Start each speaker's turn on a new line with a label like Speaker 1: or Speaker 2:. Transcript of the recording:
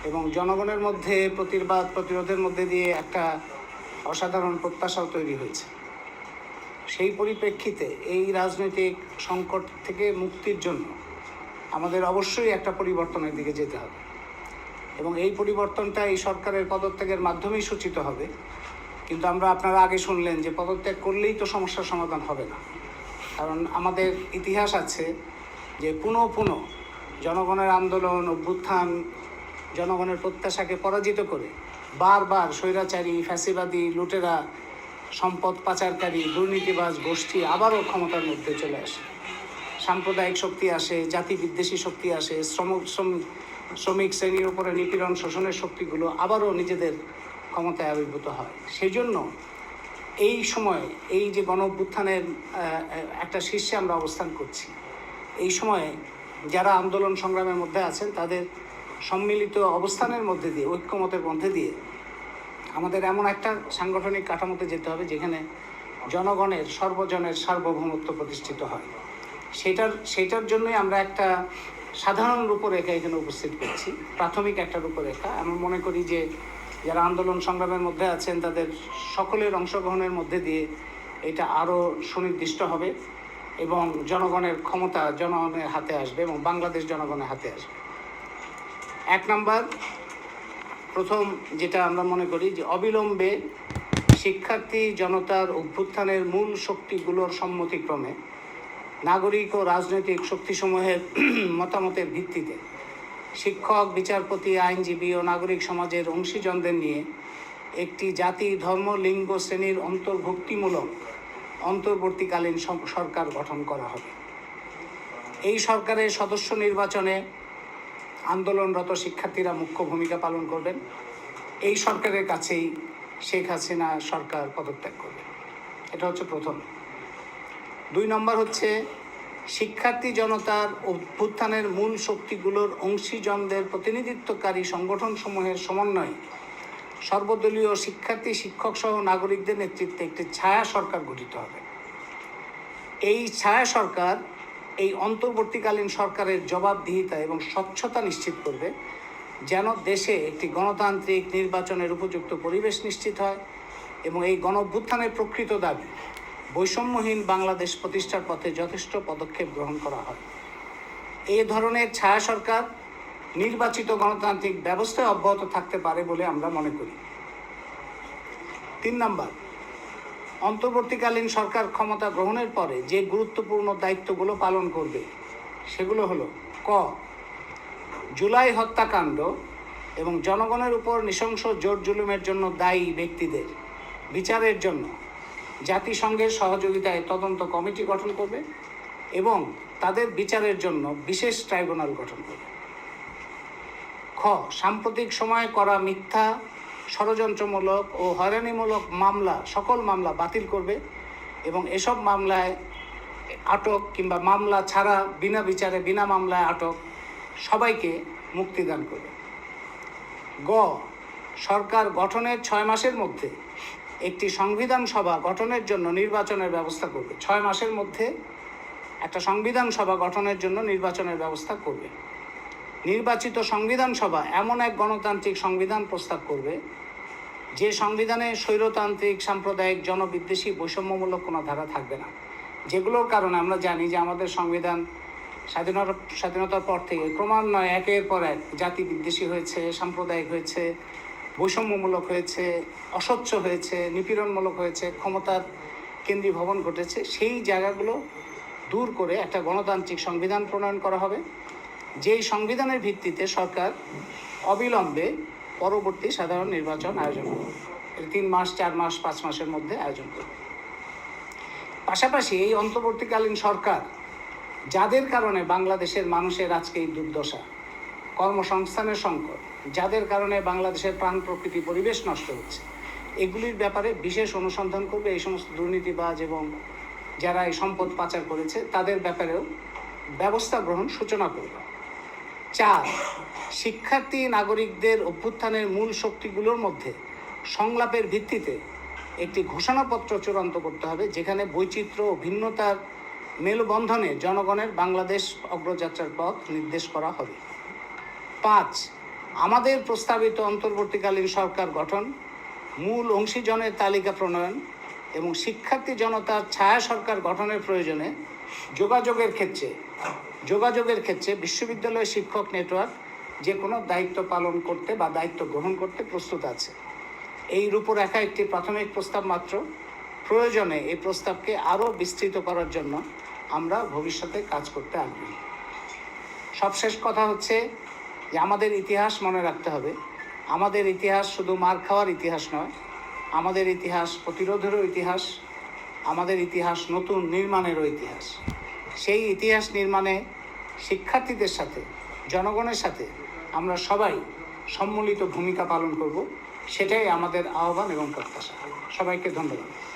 Speaker 1: এবং জনগণের মধ্যে প্রতিবাদ প্রতিরোধের মধ্যে দিয়ে একটা অসাধারণ প্রত্যাশাও তৈরি হয়েছে। সেই পরিপ্রেক্ষিতে এই রাজনৈতিক সংকট থেকে মুক্তির জন্য আমাদের অবশ্যই একটা পরিবর্তনের দিকে যেতে হবে এবং এই পরিবর্তনটা এই সরকারের পদত্যাগের মাধ্যমেই সূচিত হবে। কিন্তু আপনারা আগে শুনলেন যে পদত্যাগ করলেই তো সমস্যার সমাধান হবে না, কারণ আমাদের ইতিহাস আছে যে পুনঃ পুনঃ জনগণের আন্দোলন, অভ্যুত্থান, জনগণের প্রত্যাশাকে পরাজিত করে বারবার স্বৈরাচারী, ফ্যাসিবাদী, লুটেরা, সম্পদ পাচারকারী, দুর্নীতিবাজ গোষ্ঠী আবারও ক্ষমতার মধ্যে চলে আসে। সাম্প্রদায়িক শক্তি আসে, জাতি বিদ্বেষী শক্তি আসে, শ্রমিক শ্রেণীর উপরে নিপীড়ন শোষণের শক্তিগুলো আবারও নিজেদের ক্ষমতায় আবির্ভূত হয়। সেই জন্য এই সময়ে এই যে গণ অভ্যুত্থানের একটা শীর্ষে আমরা অবস্থান করছি, এই সময়ে যারা আন্দোলন সংগ্রামের মধ্যে আছেন তাদের সম্মিলিত অবস্থানের মধ্যে দিয়ে, ঐক্যমতের মধ্যে দিয়ে আমাদের এমন একটা সাংগঠনিক কাঠামোতে যেতে হবে যেখানে জনগণের সর্বজনের সার্বভৌমত্ব প্রতিষ্ঠিত হয়। সেটার জন্যই আমরা একটা সাধারণ রূপরেখা এখানে উপস্থিত করছি, প্রাথমিক একটা রূপরেখা। আমি মনে করি যে যারা আন্দোলন সংগ্রামের মধ্যে আছেন তাদের সকলের অংশগ্রহণের মধ্যে দিয়ে এটা আরও সুনির্দিষ্ট হবে এবং জনগণের ক্ষমতা জনগণের হাতে আসবে এবং বাংলাদেশ জনগণের হাতে আসবে। এক নাম্বার, প্রথম যেটা আমরা মনে করি যে অবিলম্বে শিক্ষার্থী জনতার অভ্যুত্থানের মূল শক্তিগুলোর সম্মতিক্রমে নাগরিক ও রাজনৈতিক শক্তিসমূহের মতামতের ভিত্তিতে শিক্ষক, বিচারপতি, আইনজীবী ও নাগরিক সমাজের অংশীজনদের নিয়ে একটি জাতি, ধর্ম, লিঙ্গ, শ্রেণীর অন্তর্ভুক্তিমূলক অন্তর্বর্তীকালীন সরকার গঠন করা হবে। এই সরকারের সদস্য নির্বাচনে আন্দোলনরত শিক্ষার্থীরা মুখ্য ভূমিকা পালন করবেন। এই সরকারের কাছেই শেখ হাসিনা সরকার পদত্যাগ করবে। এটা হচ্ছে প্রথম। 2 নম্বর হচ্ছে শিক্ষার্থী জনতার অভ্যুত্থানের মূল শক্তিগুলোর অংশীজনদের প্রতিনিধিত্বকারী সংগঠনসমূহের সমন্বয়ে সর্বদলীয় শিক্ষার্থী, শিক্ষক সহ নাগরিকদের নেতৃত্বে একটি ছায়া সরকার গঠিত হবে। এই ছায়া সরকার এই অন্তর্বর্তীকালীন সরকারের জবাবদিহিতা এবং স্বচ্ছতা নিশ্চিত করবে, যেন দেশে একটি গণতান্ত্রিক নির্বাচনের উপযুক্ত পরিবেশ নিশ্চিত হয় এবং এই গণ অভ্যুত্থানের প্রকৃত দাবি বৈষম্যহীন বাংলাদেশ প্রতিষ্ঠার পথে যথেষ্ট পদক্ষেপ গ্রহণ করা হয়। এই ধরনের ছায়া সরকার নির্বাচিত গণতান্ত্রিক ব্যবস্থায় অব্যাহত থাকতে পারে বলে আমরা মনে করি। 3 নম্বর, অন্তর্বর্তীকালীন সরকার ক্ষমতা গ্রহণের পরে যে গুরুত্বপূর্ণ দায়িত্বগুলো পালন করবে সেগুলো হলো: ক, জুলাই হত্যাকাণ্ড এবং জনগণের উপর নৃশংস জোর জুলুমের জন্য দায়ী ব্যক্তিদের বিচারের জন্য জাতিসংঘের সহযোগিতায় তদন্ত কমিটি গঠন করবে এবং তাদের বিচারের জন্য বিশেষ ট্রাইব্যুনাল গঠন করবে। খ, সাম্প্রতিক সময়ে করা মিথ্যা, ষড়যন্ত্রমূলক ও হয়রানিমূলক মামলা, সকল মামলা বাতিল করবে এবং এসব মামলায় আটক কিংবা মামলা ছাড়া বিনা বিচারে, বিনা মামলায় আটক সবাইকে মুক্তিদান করবে। গ, সরকার গঠনের 6 মাসের মধ্যে একটি সংবিধান সভা গঠনের জন্য নির্বাচনের ব্যবস্থা করবে। 6 মাসের মধ্যে একটা সংবিধান সভা গঠনের জন্য নির্বাচনের ব্যবস্থা করবে। নির্বাচিত সংবিধান সভা এমন এক গণতান্ত্রিক সংবিধান প্রস্তাব করবে যে সংবিধানে স্বৈরতান্ত্রিক, সাম্প্রদায়িক, জনবিদ্বেষী, বৈষম্যমূলক কোনো ধারা থাকবে না, যেগুলোর কারণে আমরা জানি যে আমাদের সংবিধান স্বাধীনতার পর থেকে ক্রমান্বয়ে একের পর এক জাতি বিদ্বেষী হয়েছে, সাম্প্রদায়িক হয়েছে, বৈষম্যমূলক হয়েছে, অস্বচ্ছ হয়েছে, নিপীড়নমূলক হয়েছে, ক্ষমতার কেন্দ্রীভবন ঘটেছে। সেই জায়গাগুলো দূর করে একটা গণতান্ত্রিক সংবিধান প্রণয়ন করা হবে, যেই সংবিধানের ভিত্তিতে সরকার অবিলম্বে পরবর্তী সাধারণ নির্বাচন আয়োজন করবে। 3 মাস, 4 মাস, 5 মাসের মধ্যে আয়োজন করবে। পাশাপাশি এই অন্তর্বর্তীকালীন সরকার যাদের কারণে বাংলাদেশের মানুষের আজকে এই দুর্দশা, কর্মসংস্থানের সংকট, যাদের কারণে বাংলাদেশের প্রাণ প্রকৃতি পরিবেশ নষ্ট হচ্ছে, এগুলির ব্যাপারে বিশেষ অনুসন্ধান করবে। এই সমস্ত দুর্নীতিবাজ এবং যারা এই সম্পদ পাচার করেছে তাদের ব্যাপারেও ব্যবস্থা গ্রহণ সূচনা করবে। 4, শিক্ষার্থী নাগরিকদের অভ্যুত্থানের মূল শক্তিগুলোর মধ্যে সংলাপের ভিত্তিতে একটি ঘোষণাপত্র চূড়ান্ত করতে হবে, যেখানে বৈচিত্র্য ও ভিন্নতার মেলবন্ধনে জনগণের বাংলাদেশ অগ্রযাত্রার পথ নির্দেশ করা হবে। 5, আমাদের প্রস্তাবিত অন্তর্বর্তীকালীন সরকার গঠন, মূল অংশীজনের তালিকা প্রণয়ন এবং শিক্ষার্থী জনতার ছায়া সরকার গঠনের প্রয়োজনে যোগাযোগের ক্ষেত্রে বিশ্ববিদ্যালয় শিক্ষক নেটওয়ার্ক যে কোনো দায়িত্ব পালন করতে বা দায়িত্ব গ্রহণ করতে প্রস্তুত আছে। এই রূপরেখা একটি প্রাথমিক প্রস্তাব মাত্র। প্রয়োজনে এই প্রস্তাবকে আরও বিস্তৃত করার জন্য আমরা ভবিষ্যতে কাজ করতে আগ্রহী। সবশেষ কথা হচ্ছে যে আমাদের ইতিহাস মনে রাখতে হবে। আমাদের ইতিহাস শুধু মার খাওয়ার ইতিহাস নয়, আমাদের ইতিহাস প্রতিরোধেরও ইতিহাস, আমাদের ইতিহাস নতুন নির্মাণেরও ইতিহাস। সেই ইতিহাস নির্মাণে শিক্ষার্থীদের সাথে, জনগণের সাথে আমরা সবাই সম্মিলিত ভূমিকা পালন করব, সেটাই আমাদের আহ্বান এবং প্রত্যাশা। সবাইকে ধন্যবাদ।